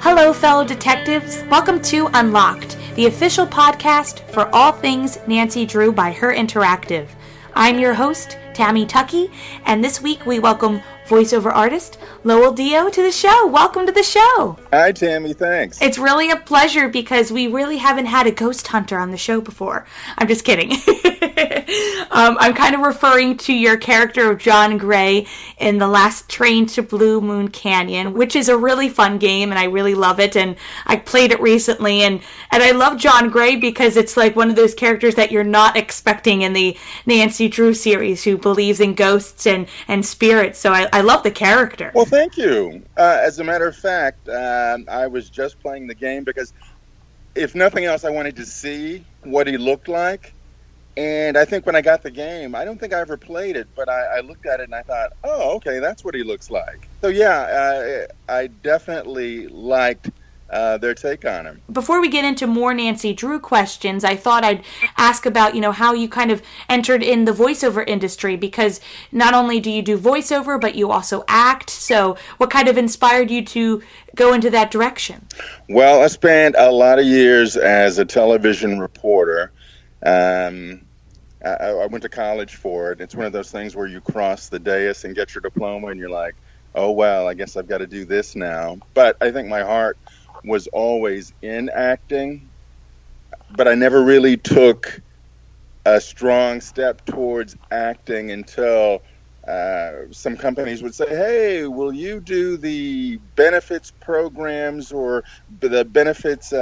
Hello, fellow detectives. Welcome to Unlocked, the official podcast for all things Nancy Drew by Her Interactive. I'm your host, Tammy Tuckey, and this week we welcome voiceover artist Lowell Deo to the show. Welcome to the show. Hi, Tammy. Thanks. It's really a pleasure because we really haven't had a ghost hunter on the show before. I'm just kidding. I'm kind of referring to your character of John Gray in The Last Train to Blue Moon Canyon, which is a really fun game, and I really love it, and I played it recently, and I love John Gray because it's like one of those characters that you're not expecting in the Nancy Drew series, who believes in ghosts and spirits, so I love the character. Well, thank you. As a matter of fact, I was just playing the game because, if nothing else, I wanted to see what he looked like. And I think when I got the game, I don't think I ever played it, but I looked at it and I thought, oh, okay, that's what he looks like. So yeah, I definitely liked their take on him. Before we get into more Nancy Drew questions, I thought I'd ask about, how you kind of entered in the voiceover industry, because not only do you do voiceover, but you also act. So what kind of inspired you to go into that direction? Well, I spent a lot of years as a television reporter. I went to college for it. It's one of those things where you cross the dais and get your diploma and you're like, oh, well, I guess I've got to do this now. But I think my heart was always in acting, but I never really took a strong step towards acting until some companies would say, hey, will you do the benefits programs or the benefits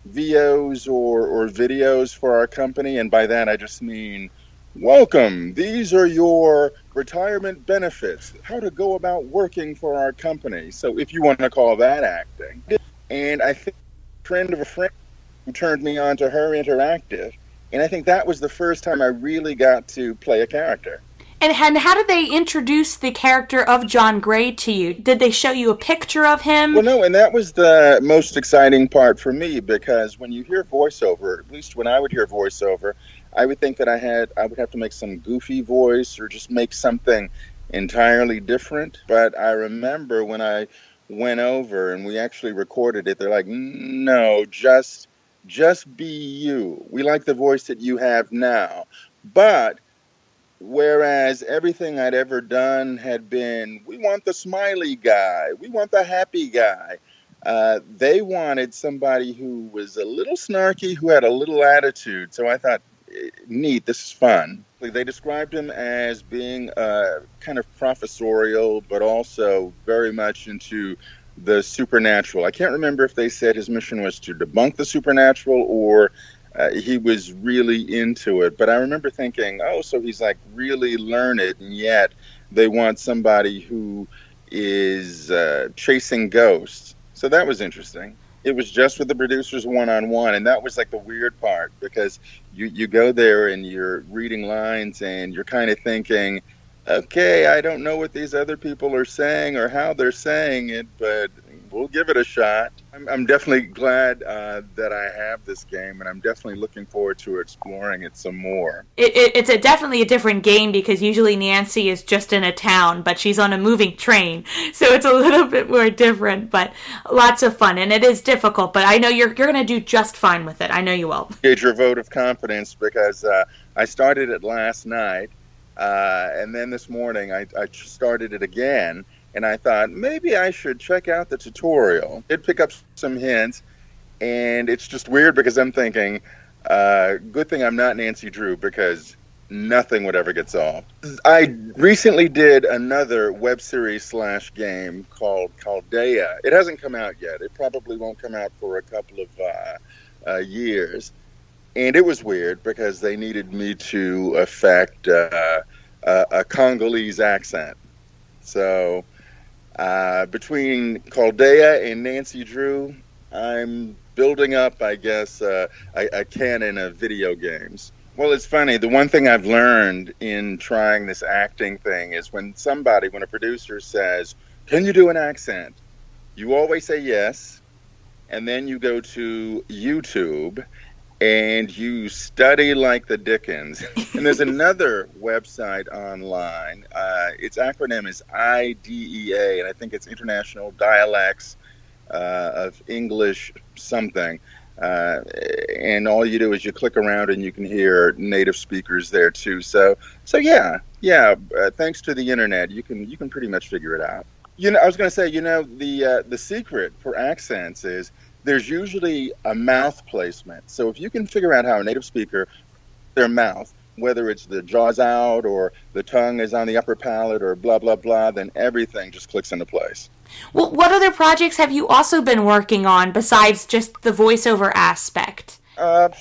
VOs or videos for our company? And by that I just mean, welcome, these are your retirement benefits, how to go about working for our company. So if you want to call that acting. And I think a friend of a friend who turned me on to Her Interactive, and I think that was the first time I really got to play a character. And how did they introduce the character of John Gray to you? Did they show you a picture of him? Well, no, and that was the most exciting part for me, because when you hear voiceover, at least when I would hear voiceover, I would think that I would have to make some goofy voice or just make something entirely different. But I remember when I went over and we actually recorded it, they're like, no, just be you. We like the voice that you have now. But whereas everything I'd ever done had been, we want the smiley guy, we want the happy guy. They wanted somebody who was a little snarky, who had a little attitude. So I thought, neat, this is fun. They described him as being kind of professorial, but also very much into the supernatural. I can't remember if they said his mission was to debunk the supernatural or he was really into it. But I remember thinking, oh, so he's like really learned, and yet they want somebody who is chasing ghosts. So that was interesting. It was just with the producers one-on-one, and that was like the weird part, because you go there and you're reading lines and you're kind of thinking, okay, I don't know what these other people are saying or how they're saying it, but we'll give it a shot. I'm definitely glad that I have this game, and I'm definitely looking forward to exploring it some more. It's definitely a different game, because usually Nancy is just in a town, but she's on a moving train, so it's a little bit more different, but lots of fun, and it is difficult, but I know you're going to do just fine with it. I know you will. Gauge your vote of confidence, because I started it last night, and then this morning I started it again, and I thought, maybe I should check out the tutorial. It pick up some hints, and it's just weird because I'm thinking, good thing I'm not Nancy Drew, because nothing would ever get solved. I recently did another web series / game called Deo. It hasn't come out yet. It probably won't come out for a couple of years. And it was weird because they needed me to affect a Congolese accent. So between Chaldea and Nancy Drew, I'm building up, I guess, a canon of video games. Well, it's funny. The one thing I've learned in trying this acting thing is when a producer says, "Can you do an accent?" You always say yes, and then you go to YouTube and you study like the Dickens. And there's another website online. Its acronym is IDEA, and I think it's International Dialects of English something. And all you do is you click around and you can hear native speakers there too. So yeah. Thanks to the internet, you can pretty much figure it out. I was going to say, the secret for accents is there's usually a mouth placement. So if you can figure out how a native speaker, their mouth, whether it's the jaws out or the tongue is on the upper palate or blah, blah, blah, then everything just clicks into place. Well, what other projects have you also been working on besides just the voiceover aspect?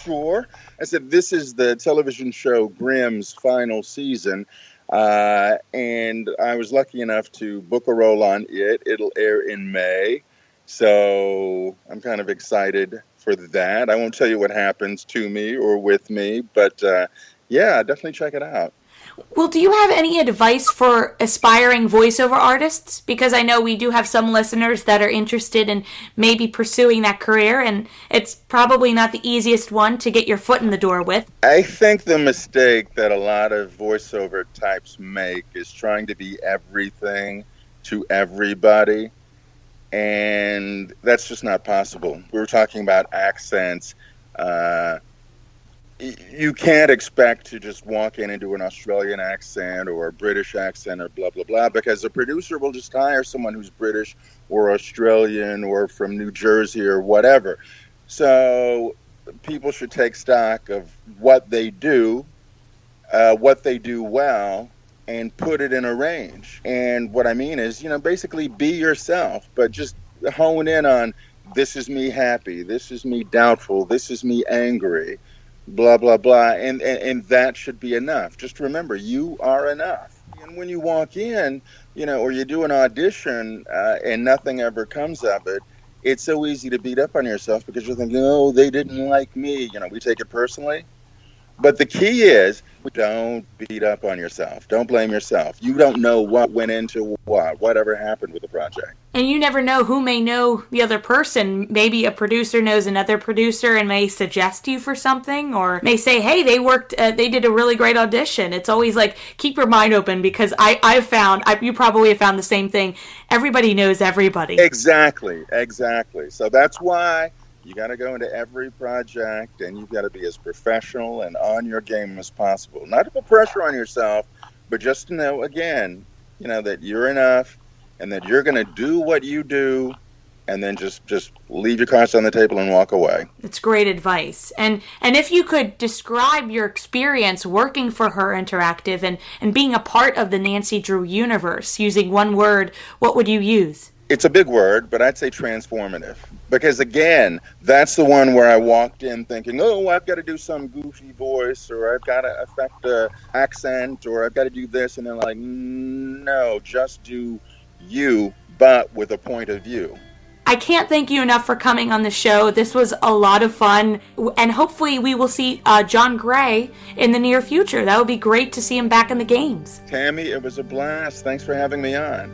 Sure. I said this is the television show Grimm's final season. And I was lucky enough to book a role on it. It'll air in May. So I'm kind of excited for that. I won't tell you what happens to me or with me, but yeah, definitely check it out. Well, do you have any advice for aspiring voiceover artists? Because I know we do have some listeners that are interested in maybe pursuing that career, and it's probably not the easiest one to get your foot in the door with. I think the mistake that a lot of voiceover types make is trying to be everything to everybody. And that's just not possible. We were talking about accents. You can't expect to just walk in and do an Australian accent or a British accent or blah, blah, blah, because the producer will just hire someone who's British or Australian or from New Jersey or whatever. So people should take stock of what they do well, and put it in a range. And what I mean is, basically be yourself, but just hone in on, this is me happy, this is me doubtful, this is me angry, blah, blah, blah. And that should be enough. Just remember, you are enough. And when you walk in, or you do an audition and nothing ever comes of it, it's so easy to beat up on yourself because you're thinking, oh, they didn't like me. We take it personally. But the key is, don't beat up on yourself. Don't blame yourself. You don't know what went into whatever happened with the project. And you never know who may know the other person. Maybe a producer knows another producer and may suggest you for something, or may say, hey, they did a really great audition. It's always like, keep your mind open, because you probably have found the same thing. Everybody knows everybody. Exactly. So that's why you got to go into every project, and you've got to be as professional and on your game as possible. Not to put pressure on yourself, but just to know, again, that you're enough and that you're going to do what you do, and then just leave your cards on the table and walk away. It's great advice. And if you could describe your experience working for Her Interactive and being a part of the Nancy Drew universe using one word, what would you use? It's a big word, but I'd say transformative. Because, again, that's the one where I walked in thinking, oh, I've got to do some goofy voice, or I've got to affect an accent, or I've got to do this. And they're like, no, just do you, but with a point of view. I can't thank you enough for coming on the show. This was a lot of fun. And hopefully we will see John Gray in the near future. That would be great to see him back in the games. Tammy, it was a blast. Thanks for having me on.